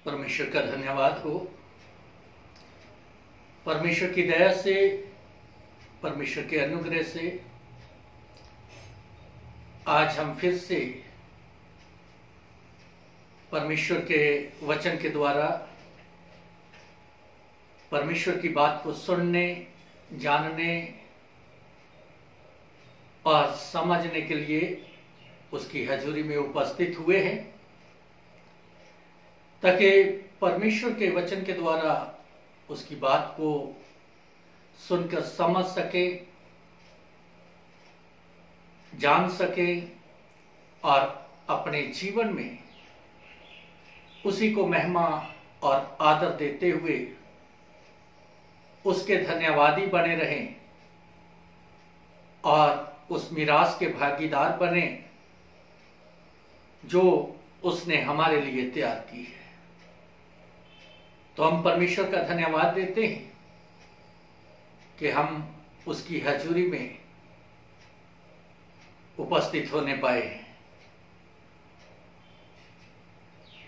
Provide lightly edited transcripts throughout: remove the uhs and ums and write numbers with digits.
परमेश्वर का धन्यवाद हो। परमेश्वर की दया से, परमेश्वर के अनुग्रह से आज हम फिर से परमेश्वर के वचन के द्वारा परमेश्वर की बात को सुनने, जानने और समझने के लिए उसकी हजूरी में उपस्थित हुए हैं, ताकि परमेश्वर के वचन के द्वारा उसकी बात को सुनकर समझ सके, जान सके और अपने जीवन में उसी को महिमा और आदर देते हुए उसके धन्यवादी बने रहें और उस मीरास के भागीदार बने जो उसने हमारे लिए तैयार की है। तो हम परमेश्वर का धन्यवाद देते हैं कि हम उसकी हजूरी में उपस्थित होने पाए हैं।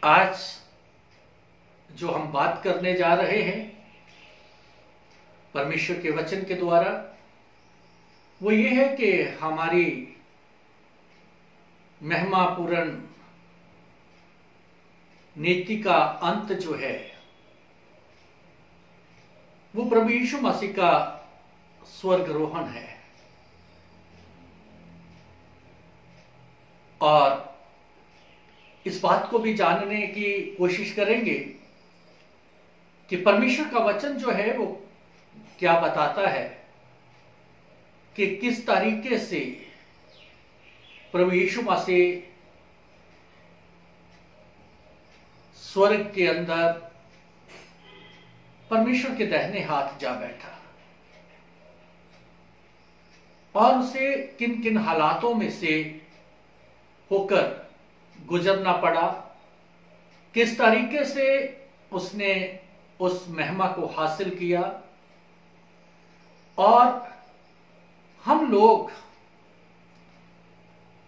आज जो हम बात करने जा रहे हैं परमेश्वर के वचन के द्वारा, वो ये है कि हमारी महिमापूर्ण नीति का अंत जो है वो प्रभु यीशु मसीह का स्वर्गारोहण है। और इस बात को भी जानने की कोशिश करेंगे कि परमेश्वर का वचन जो है वो क्या बताता है कि किस तरीके से प्रभु यीशु मसीह स्वर्ग के अंदर परमेश्वर के दाहिने हाथ जा बैठा और उसे किन किन हालातों में से होकर गुजरना पड़ा, किस तरीके से उसने उस महिमा को हासिल किया। और हम लोग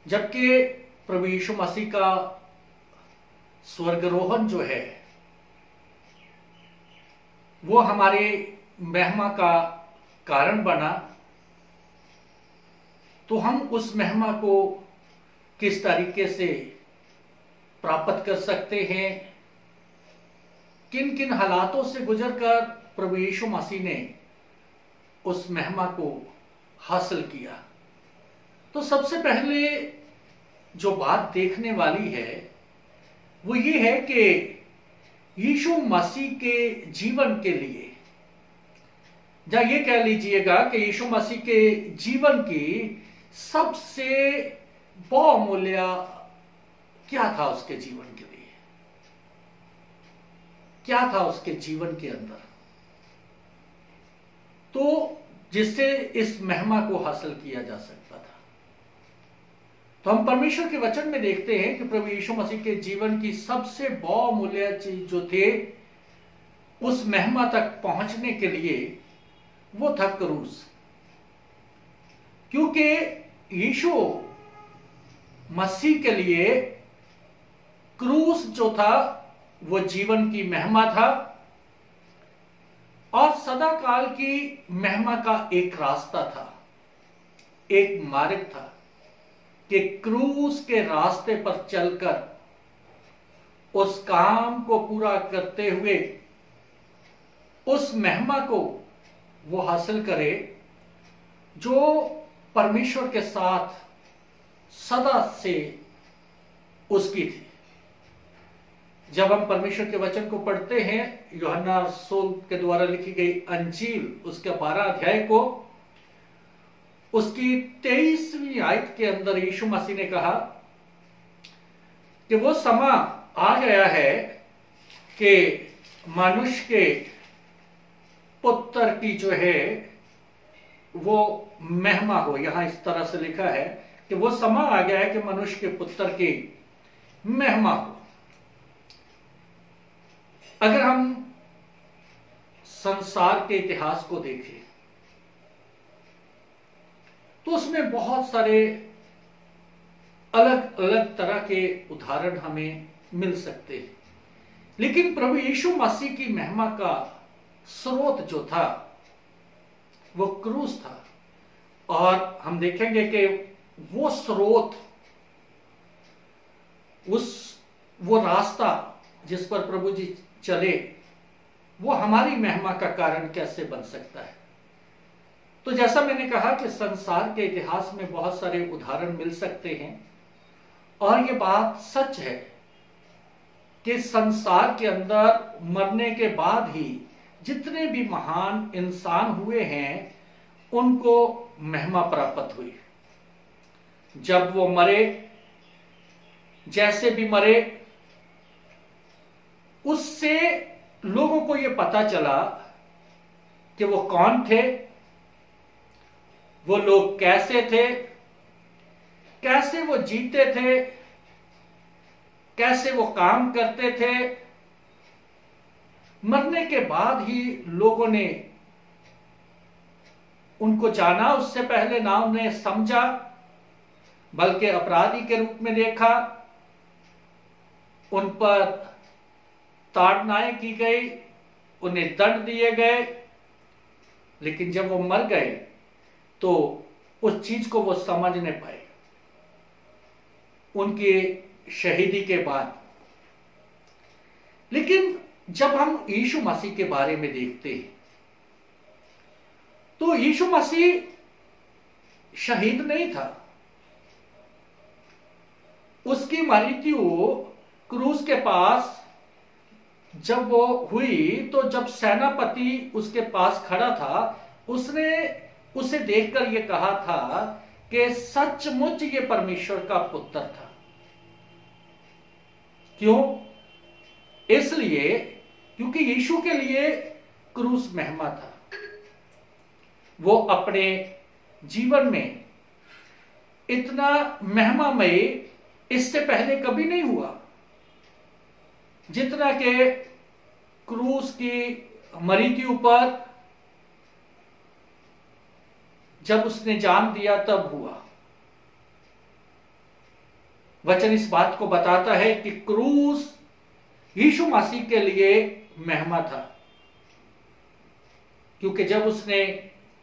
जबकि प्रभु यीशु मसीह का स्वर्गारोहण जो है वो हमारे महिमा का कारण बना, तो हम उस महिमा को किस तरीके से प्राप्त कर सकते हैं, किन किन हालातों से गुजरकर प्रभु यीशु मसीह ने उस महिमा को हासिल किया। तो सबसे पहले जो बात देखने वाली है वो ये है कि यीशु मसीह के जीवन के लिए, या ये कह लीजिएगा कि यीशु मसीह के जीवन की सबसे बहुमूल्य क्या था उसके जीवन के लिए, क्या था उसके जीवन के अंदर, तो जिससे इस महिमा को हासिल किया जा सकता था। तो हम परमेश्वर के वचन में देखते हैं कि प्रभु यीशु मसीह के जीवन की सबसे बहुमूल्य चीज जो थे उस महिमा तक पहुंचने के लिए वो था क्रूस। क्योंकि यीशु मसीह के लिए क्रूस जो था वो जीवन की महिमा था और सदा काल की महिमा का एक रास्ता था, एक मार्ग था कि क्रूस के रास्ते पर चलकर उस काम को पूरा करते हुए उस महिमा को वो हासिल करे जो परमेश्वर के साथ सदा से उसकी थी। जब हम परमेश्वर के वचन को पढ़ते हैं, यूहन्ना रसूल के द्वारा लिखी गई अंजील उसके 12 अध्याय को, उसकी 23वीं आयत के अंदर यीशु मसीह ने कहा कि वो समय आ गया है कि मनुष्य के पुत्र की जो है वो महिमा हो। यहां इस तरह से लिखा है कि वो समय आ गया है कि मनुष्य के पुत्र की महिमा हो। अगर हम संसार के इतिहास को देखें तो उसमें बहुत सारे अलग अलग तरह के उदाहरण हमें मिल सकते हैं। लेकिन प्रभु यीशु मसीह की महिमा का स्रोत जो था वो क्रूस था। और हम देखेंगे कि वो स्रोत, वो रास्ता जिस पर प्रभु जी चले, वो हमारी महिमा का कारण कैसे बन सकता है। तो जैसा मैंने कहा कि संसार के इतिहास में बहुत सारे उदाहरण मिल सकते हैं, और ये बात सच है कि संसार के अंदर मरने के बाद ही जितने भी महान इंसान हुए हैं उनको महिमा प्राप्त हुई। जब वो मरे, जैसे भी मरे, उससे लोगों को ये पता चला कि वो कौन थे, वो लोग कैसे थे, कैसे वो जीते थे, कैसे वो काम करते थे। मरने के बाद ही लोगों ने उनको जाना, उससे पहले ना उन्हें समझा, बल्कि अपराधी के रूप में देखा। उन पर ताड़नाएं की गई, उन्हें दंड दिए गए, लेकिन जब वो मर गए तो उस चीज को वो समझ नहीं पाए उनकी शहीदी के बाद। लेकिन जब हम यीशु मसीह के बारे में देखते हैं तो यीशु मसीह शहीद नहीं था। उसकी मृत्यु क्रूस के पास जब वो हुई, तो जब सेनापति उसके पास खड़ा था, उसने उसे देखकर ये कहा था कि सचमुच ये परमेश्वर का पुत्र था। क्यों? इसलिए क्योंकि यीशु के लिए क्रूस महिमा था। वो अपने जीवन में इतना महिमामय इससे पहले कभी नहीं हुआ जितना कि क्रूस की मृत्यु पर जब उसने जान दिया तब हुआ। वचन इस बात को बताता है कि क्रूस यीशु मसीह के लिए महिमा था, क्योंकि जब उसने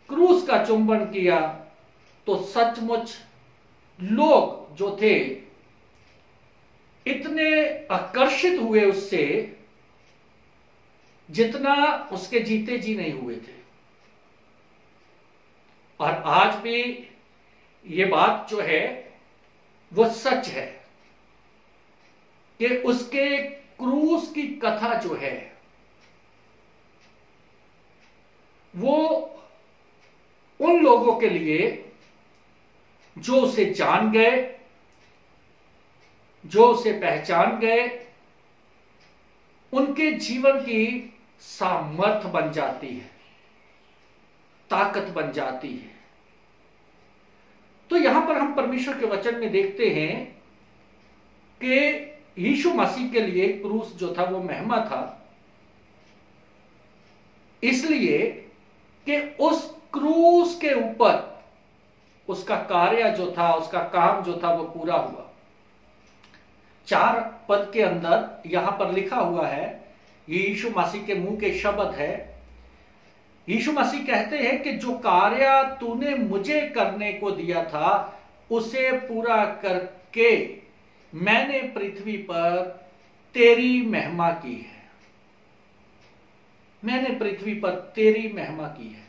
क्रूस का चुंबन किया तो सचमुच लोग जो थे इतने आकर्षित हुए उससे जितना उसके जीते जी नहीं हुए थे। और आज भी ये बात जो है वो सच है कि उसके क्रूस की कथा जो है वो उन लोगों के लिए जो उसे जान गए, जो उसे पहचान गए, उनके जीवन की सामर्थ्य बन जाती है, ताकत बन जाती है। तो यहां पर हम परमेश्वर के वचन में देखते हैं कि यीशु मसीह के लिए क्रूस जो था वो महिमा था, इसलिए कि उस क्रूस के ऊपर उसका कार्य जो था, उसका काम जो था वो पूरा हुआ। 4 पद के अंदर यहां पर लिखा हुआ है, ये यीशु मसीह के मुंह के शब्द है। यीशु मसीह कहते हैं कि जो कार्य तूने मुझे करने को दिया था उसे पूरा करके मैंने पृथ्वी पर तेरी महिमा की है। मैंने पृथ्वी पर तेरी महिमा की है,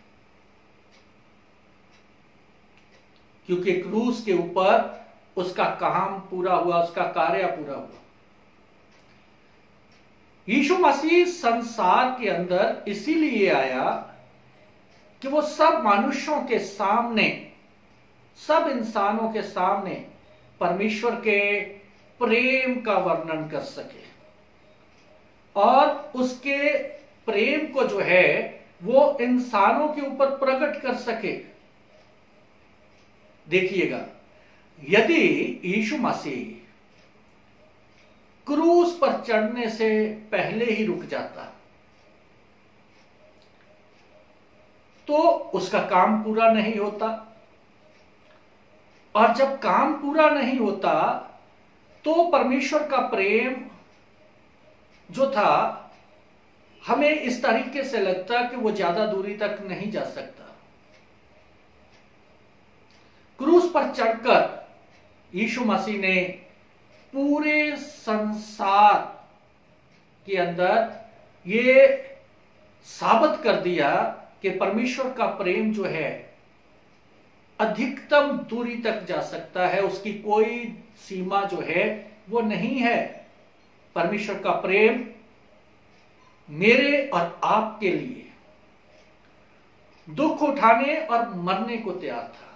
क्योंकि क्रूस के ऊपर उसका काम पूरा हुआ, उसका कार्य पूरा हुआ। यीशु मसीह संसार के अंदर इसीलिए आया कि वो सब मनुष्यों के सामने, सब इंसानों के सामने परमेश्वर के प्रेम का वर्णन कर सके और उसके प्रेम को जो है वो इंसानों के ऊपर प्रकट कर सके। देखिएगा, यदि यीशु मसीह क्रूस पर चढ़ने से पहले ही रुक जाता तो उसका काम पूरा नहीं होता, और जब काम पूरा नहीं होता तो परमेश्वर का प्रेम जो था, हमें इस तरीके से लगता कि वो ज्यादा दूरी तक नहीं जा सकता। क्रूस पर चढ़कर यीशु मसीह ने पूरे संसार के अंदर ये साबित कर दिया कि परमेश्वर का प्रेम जो है अधिकतम दूरी तक जा सकता है, उसकी कोई सीमा जो है वो नहीं है। परमेश्वर का प्रेम मेरे और आपके लिए दुख उठाने और मरने को तैयार था,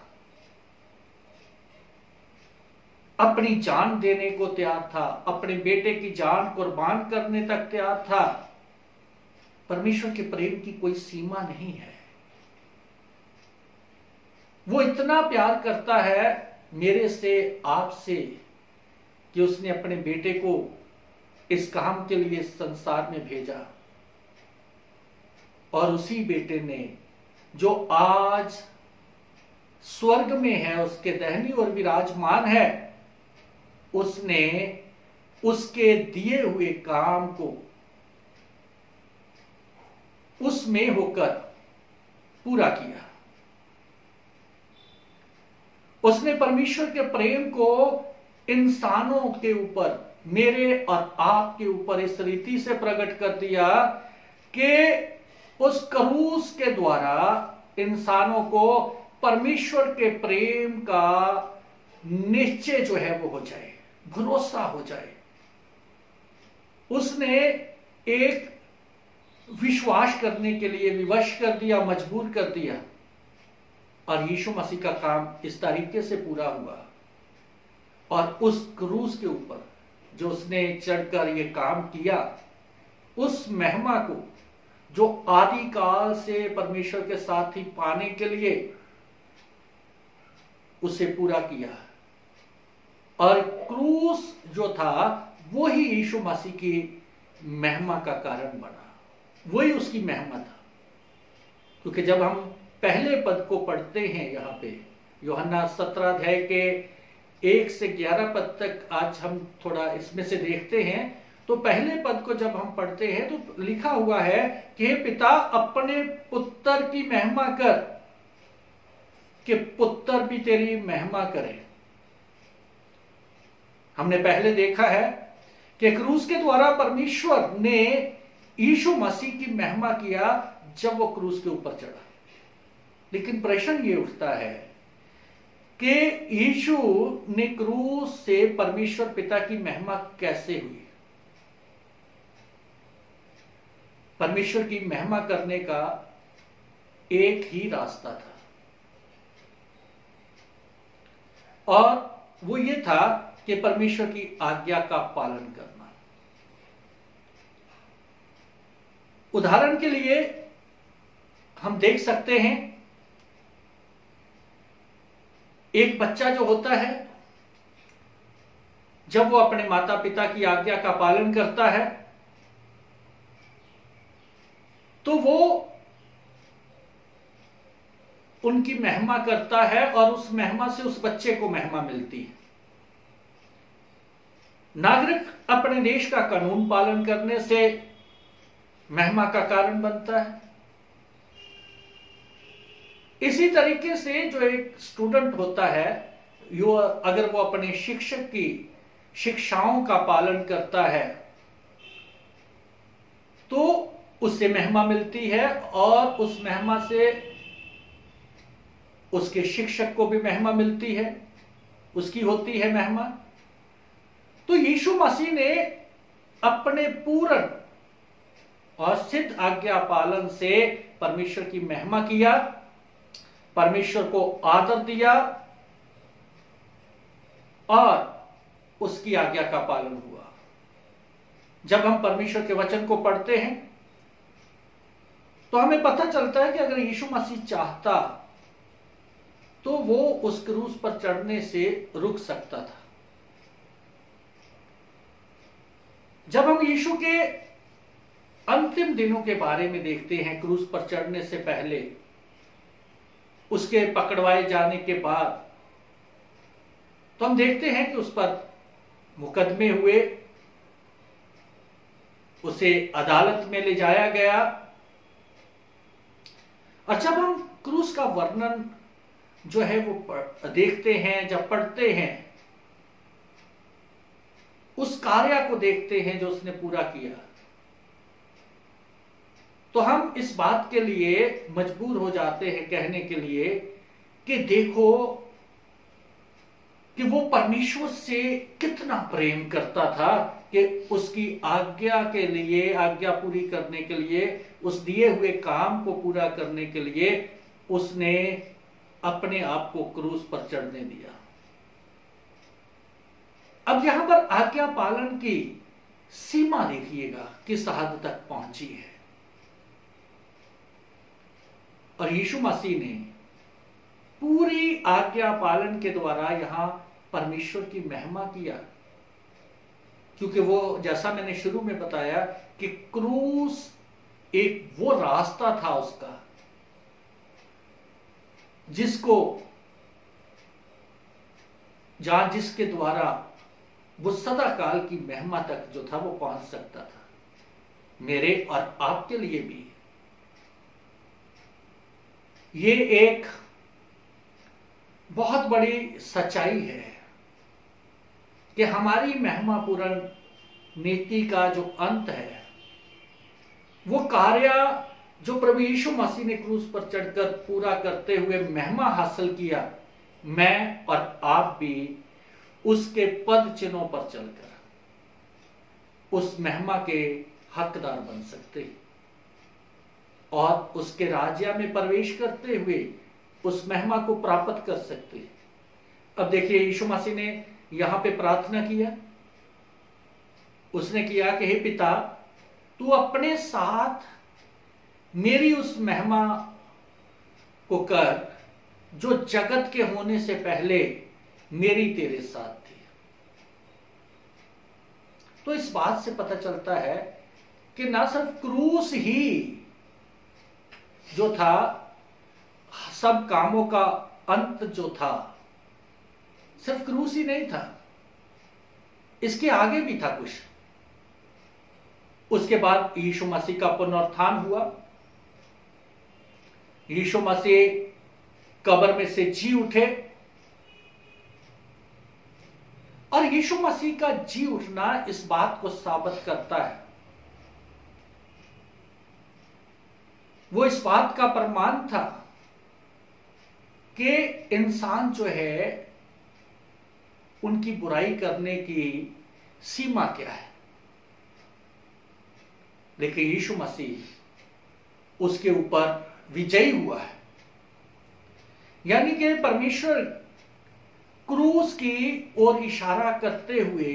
अपनी जान देने को तैयार था, अपने बेटे की जान कुर्बान करने तक तैयार था। परमेश्वर के प्रेम की कोई सीमा नहीं है। वो इतना प्यार करता है मेरे से, आपसे, कि उसने अपने बेटे को इस काम के लिए संसार में भेजा। और उसी बेटे ने, जो आज स्वर्ग में है, उसके दाहिनी ओर विराजमान है, उसने उसके दिए हुए काम को उसमें होकर पूरा किया। उसने परमेश्वर के प्रेम को इंसानों के ऊपर, मेरे और आपके ऊपर इस रीति से प्रकट कर दिया कि उस क्रूस के द्वारा इंसानों को परमेश्वर के प्रेम का निश्चय जो है वो हो जाए, भरोसा हो जाए। उसने एक विश्वास करने के लिए विवश कर दिया, मजबूर कर दिया। और यीशु मसीह का काम इस तरीके से पूरा हुआ। और उस क्रूस के ऊपर जो उसने चढ़कर ये काम किया, उस महिमा को जो आदि काल से परमेश्वर के साथ ही पाने के लिए उसे पूरा किया। और क्रूस जो था वो ही यीशु मसीह की महिमा का कारण बना, वही उसकी महिमा था। क्योंकि जब हम पहले पद को पढ़ते हैं यहाँ पे यूहन्ना 17 अध्याय के 1 से 11 पद तक, आज हम थोड़ा इसमें से देखते हैं। तो पहले पद को जब हम पढ़ते हैं तो लिखा हुआ है कि हे पिता, अपने पुत्र की महिमा कर, कि पुत्र भी तेरी महिमा करे। हमने पहले देखा है कि क्रूस के द्वारा परमेश्वर ने यीशु मसीह की महिमा किया जब वो क्रूस के ऊपर चढ़ा। लेकिन प्रश्न ये उठता है कि यीशु ने क्रूस से परमेश्वर पिता की महिमा कैसे हुई? परमेश्वर की महिमा करने का एक ही रास्ता था, और वो ये था कि परमेश्वर की आज्ञा का पालन करना। उदाहरण के लिए हम देख सकते हैं, एक बच्चा जो होता है, जब वो अपने माता पिता की आज्ञा का पालन करता है तो वो उनकी महिमा करता है, और उस महिमा से उस बच्चे को महिमा मिलती है। नागरिक अपने देश का कानून पालन करने से महिमा का कारण बनता है। इसी तरीके से जो एक स्टूडेंट होता है, अगर वो अपने शिक्षक की शिक्षाओं का पालन करता है तो उससे महिमा मिलती है, और उस महिमा से उसके शिक्षक को भी महिमा मिलती है, उसकी होती है महिमा। तो यीशु मसीह ने अपने पूर्ण और सिद्ध आज्ञा पालन से परमेश्वर की महिमा किया, परमेश्वर को आदर दिया और उसकी आज्ञा का पालन हुआ। जब हम परमेश्वर के वचन को पढ़ते हैं तो हमें पता चलता है कि अगर यीशु मसीह चाहता तो वो उस क्रूस पर चढ़ने से रुक सकता था। जब हम यीशु के अंतिम दिनों के बारे में देखते हैं, क्रूस पर चढ़ने से पहले, उसके पकड़वाए जाने के बाद, तो हम देखते हैं कि उस पर मुकदमे हुए, उसे अदालत में ले जाया गया। और जब हम क्रूस का वर्णन जो है वो देखते हैं, जब पढ़ते हैं, उस कार्य को देखते हैं जो उसने पूरा किया, तो हम इस बात के लिए मजबूर हो जाते हैं कहने के लिए कि देखो कि वो परमेश्वर से कितना प्रेम करता था कि उसकी आज्ञा के लिए, आज्ञा पूरी करने के लिए, उस दिए हुए काम को पूरा करने के लिए उसने अपने आप को क्रूस पर चढ़ने दिया। अब यहां पर आज्ञा पालन की सीमा देखिएगा किस हद तक पहुंची है। और यीशु मसीह ने पूरी आज्ञा पालन के द्वारा यहां परमेश्वर की महिमा किया, क्योंकि वो जैसा मैंने शुरू में बताया कि क्रूस एक वो रास्ता था उसका जिसके द्वारा वो सदा काल की महिमा तक जो था वो पहुंच सकता था, मेरे और आपके लिए भी। ये एक बहुत बड़ी सच्चाई है कि हमारी महिमा पूर्ण नीति का जो अंत है, वो कार्य जो प्रभु यीशु मसीह ने क्रूस पर चढ़कर पूरा करते हुए महिमा हासिल किया, मैं और आप भी उसके पद चिन्हों पर चलकर उस महिमा के हकदार बन सकते और उसके राज्य में प्रवेश करते हुए उस महिमा को प्राप्त कर सकते। अब देखिए यीशु मसीह ने यहां पे प्रार्थना किया, उसने किया कि हे पिता, तू अपने साथ मेरी उस महिमा को कर जो जगत के होने से पहले मेरी तेरे साथ थी। तो इस बात से पता चलता है कि ना सिर्फ क्रूस ही जो था, सब कामों का अंत जो था, सिर्फ क्रूस ही नहीं था, इसके आगे भी था कुछ। उसके बाद यीशु मसीह का पुनरुत्थान हुआ, यीशु मसीह कब्र में से जी उठे, और यीशु मसीह का जी उठना इस बात को साबित करता है, वो इस बात का प्रमाण था कि इंसान जो है उनकी बुराई करने की सीमा क्या है, लेकिन यीशु मसीह उसके ऊपर विजयी हुआ है। यानी कि परमेश्वर क्रूस की ओर इशारा करते हुए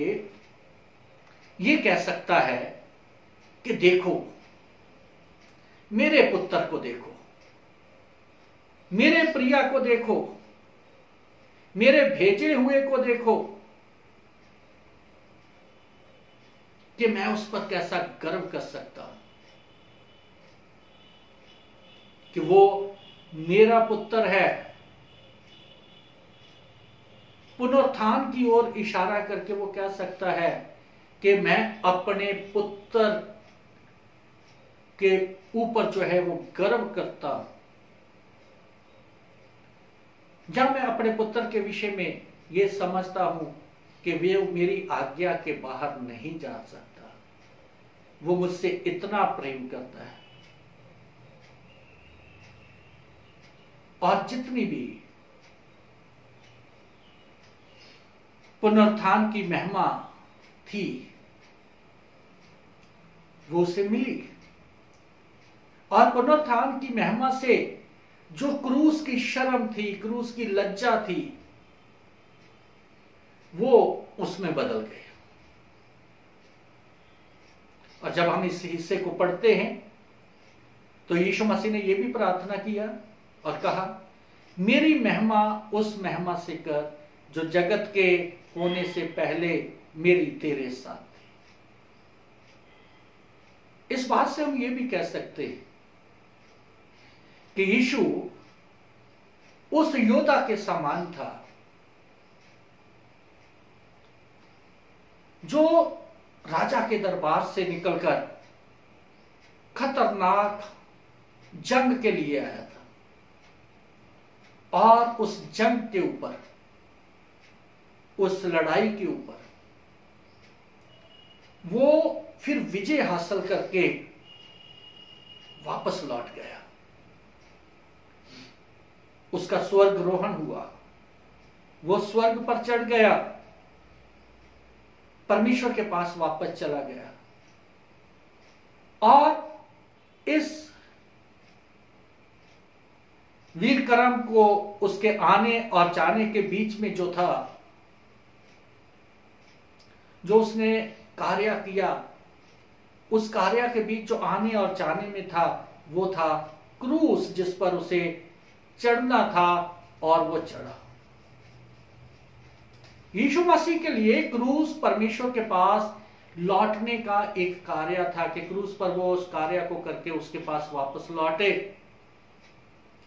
यह कह सकता है कि देखो मेरे पुत्र को देखो, मेरे प्रिया को देखो, मेरे भेजे हुए को देखो कि मैं उस पर कैसा गर्व कर सकता हूं कि वो मेरा पुत्र है। पुनरुत्थान की ओर इशारा करके वो कह सकता है कि मैं अपने पुत्र के ऊपर जो है वो गर्व करता हूं, जब मैं अपने पुत्र के विषय में ये समझता हूं कि वे मेरी आज्ञा के बाहर नहीं जा सकता, वो मुझसे इतना प्रेम करता है। और जितनी भी पुनरुत्थान की महिमा थी वो उसे मिली, और पुनरुत्थान की महिमा से जो क्रूस की शर्म थी, क्रूस की लज्जा थी, वो उसमें बदल गए। और जब हम इस हिस्से को पढ़ते हैं तो यीशु मसीह ने यह भी प्रार्थना किया और कहा, मेरी महिमा उस महिमा से कर जो जगत के होने से पहले मेरी तेरे साथ थी। इस बात से हम ये भी कह सकते हैं कि यीशु उस योद्धा के समान था जो राजा के दरबार से निकलकर खतरनाक जंग के लिए आया था, और उस जंग के ऊपर, उस लड़ाई के ऊपर वो फिर विजय हासिल करके वापस लौट गया। उसका स्वर्गरोहण हुआ, वो स्वर्ग पर चढ़ गया, परमेश्वर के पास वापस चला गया। और इस वीर कर्म को उसके आने और जाने के बीच में जो था, जो उसने कार्य किया, उस कार्य के बीच जो आने और जाने में था, वो था क्रूस जिस पर उसे चढ़ना था, और वो चढ़ा। यीशु मसीह के लिए क्रूस परमेश्वर के पास लौटने का एक कार्य था कि क्रूस पर वो उस कार्य को करके उसके पास वापस लौटे,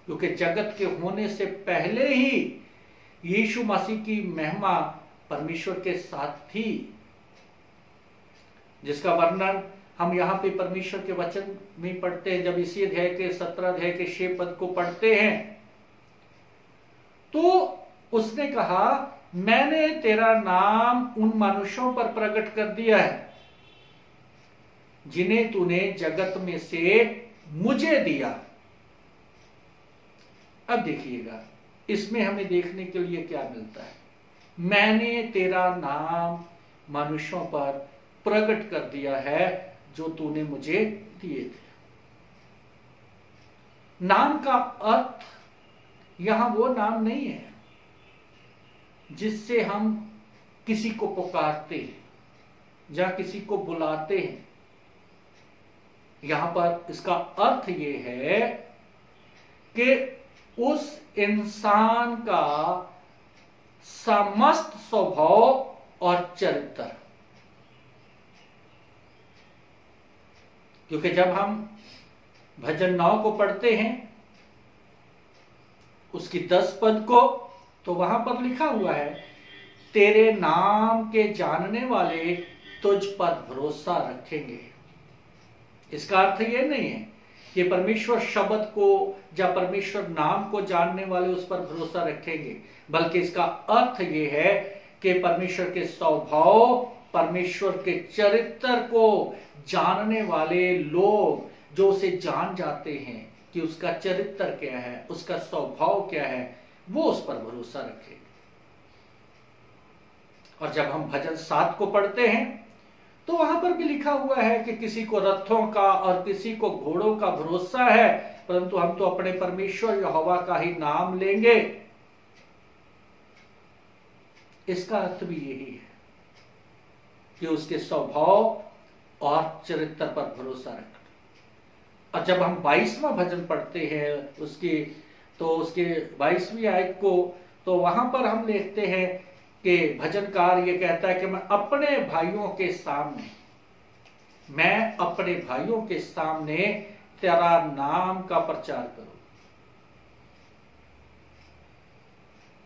क्योंकि जगत के होने से पहले ही यीशु मसीह की महिमा परमेश्वर के साथ थी, जिसका वर्णन हम यहां पे परमेश्वर के वचन में पढ़ते हैं। जब इसी अध्याय के 17 अध्याय के 6 पद को पढ़ते हैं, तो उसने कहा, मैंने तेरा नाम उन मनुष्यों पर प्रकट कर दिया है जिन्हें तूने जगत में से मुझे दिया। अब देखिएगा, इसमें हमें देखने के लिए क्या मिलता है। मैंने तेरा नाम मनुष्यों पर प्रकट कर दिया है जो तूने मुझे दिए थे। नाम का अर्थ यहां वो नाम नहीं है जिससे हम किसी को पुकारते हैं या किसी को बुलाते हैं। यहां पर इसका अर्थ ये है कि उस इंसान का समस्त स्वभाव और चरित्र, क्योंकि जब हम भजन 9 को पढ़ते हैं, उसकी 10 पद को, तो वहां पर लिखा हुआ है, तेरे नाम के जानने वाले तुझ पर भरोसा रखेंगे। इसका अर्थ यह नहीं है कि परमेश्वर शब्द को या परमेश्वर नाम को जानने वाले उस पर भरोसा रखेंगे, बल्कि इसका अर्थ यह है कि परमेश्वर के स्वभाव, परमेश्वर के चरित्र को जानने वाले लोग जो उसे जान जाते हैं कि उसका चरित्र क्या है, उसका स्वभाव क्या है, वो उस पर भरोसा रखेंगे। और जब हम भजन 7 को पढ़ते हैं, तो वहां पर भी लिखा हुआ है कि किसी को रथों का और किसी को घोड़ों का भरोसा है, परंतु हम तो अपने परमेश्वर यहोवा का ही नाम लेंगे। इसका अर्थ भी यही है कि उसके स्वभाव और चरित्र पर भरोसा रखना। और जब हम 22वां भजन पढ़ते हैं उसके 22वीं आयत को, तो वहां पर हम देखते हैं कि भजनकार ये कहता है कि मैं अपने भाइयों के सामने तेरा नाम का प्रचार करूं।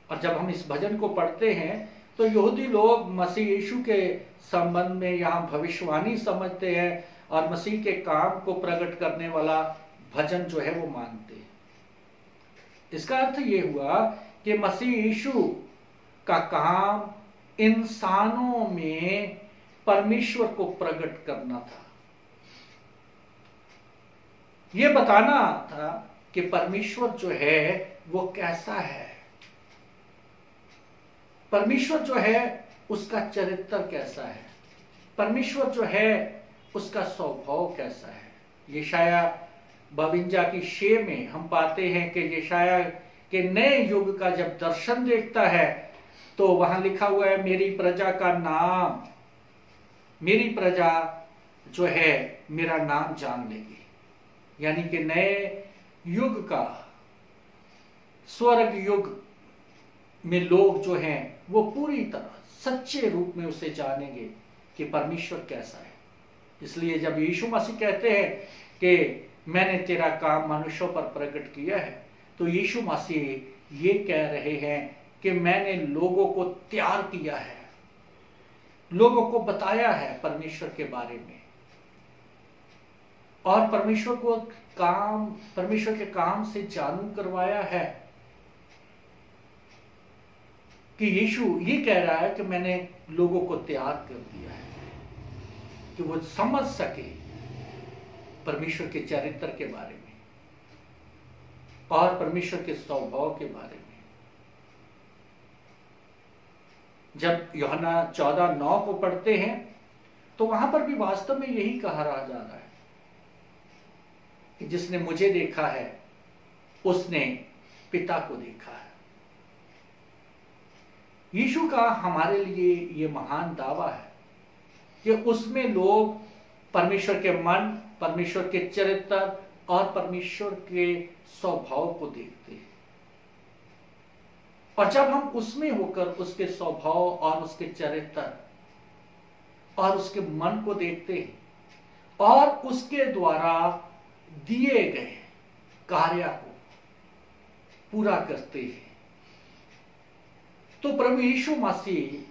और जब हम इस भजन को पढ़ते हैं, तो यहूदी लोग मसीह यीशु के संबंध में यहां भविष्यवाणी समझते हैं और मसीह के काम को प्रकट करने वाला भजन जो है वो मानते हैं। इसका अर्थ ये हुआ कि मसीह यीशु का काम इंसानों में परमेश्वर को प्रकट करना था। यह बताना था कि परमेश्वर जो है वो कैसा है, परमेश्वर जो है उसका चरित्र कैसा है, परमेश्वर जो है उसका स्वभाव कैसा है। यशाया 52 की 6 में हम पाते हैं कि यशाया के नए युग का जब दर्शन देखता है, तो वहां लिखा हुआ है, मेरी प्रजा का नाम, मेरी प्रजा जो है मेरा नाम जान लेगी। यानी कि नए युग का, स्वर्ग युग में लोग जो हैं वो पूरी तरह सच्चे रूप में उसे जानेंगे कि परमेश्वर कैसा है। इसलिए जब यीशु मसीह कहते हैं कि मैंने तेरा काम मनुष्यों पर प्रकट किया है, तो यीशु मसीह ये कह रहे हैं कि मैंने लोगों को तैयार किया है, लोगों को बताया है परमेश्वर के बारे में। और परमेश्वर के काम से जानू करवाया है कि यीशु ये कह रहा है कि मैंने लोगों को तैयार कर दिया है कि वो समझ सके परमेश्वर के चरित्र के बारे में और परमेश्वर के स्वभाव के बारे में। जब यूहन्ना 14:9 को पढ़ते हैं तो वहां पर भी वास्तव में यही कहा जा रहा है कि जिसने मुझे देखा है उसने पिता को देखा है। यीशु का हमारे लिए ये महान दावा है कि उसमें लोग परमेश्वर के मन, परमेश्वर के चरित्र और परमेश्वर के स्वभाव को देखते हैं। और जब हम उसमें होकर उसके स्वभाव और उसके चरित्र और उसके मन को देखते हैं और उसके द्वारा दिए गए कार्य को पूरा करते हैं, तो प्रभु यीशु मसीह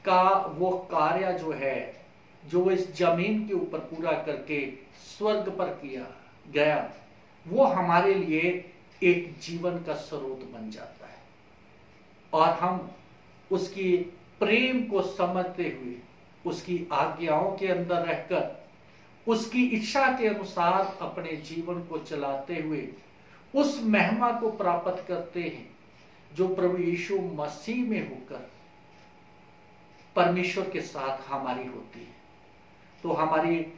का वो कार्य जो है, जो वो इस जमीन के ऊपर पूरा करके स्वर्ग पर किया गया, वो हमारे लिए एक जीवन का स्रोत बन जाता है और हम उसकी प्रेम को समझते हुए, उसकी आज्ञाओं के अंदर रहकर, उसकी इच्छा के अनुसार अपने जीवन को चलाते हुए उस महिमा को प्राप्त करते हैं जो प्रभु यीशु मसीह में होकर परमेश्वर के साथ हमारी होती है। तो हमारी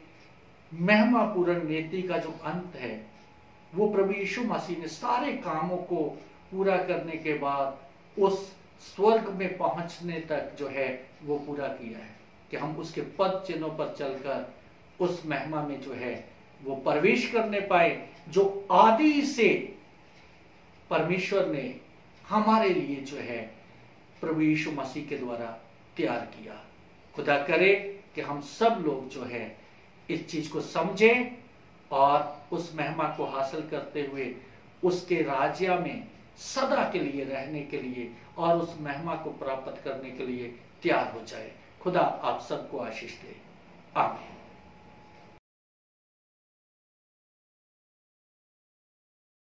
महिमापूर्ण नीति का जो अंत है वो प्रभु यीशु मसीह ने सारे कामों को पूरा करने के बाद उस स्वर्ग में पहुंचने तक जो है वो पूरा किया है कि हम उसके पद चिन्हों पर चलकर उस महिमा में जो है वो प्रवेश करने पाए, जो आदि से परमेश्वर ने हमारे लिए जो है प्रभु यीशु मसीह के द्वारा तैयार किया। खुदा करे कि हम सब लोग जो है इस चीज को समझें और उस महिमा को हासिल करते हुए उसके राज्य में सदा के लिए रहने के लिए और उस महिमा को प्राप्त करने के लिए तैयार हो जाए। खुदा आप सबको आशीष दे। आमीन।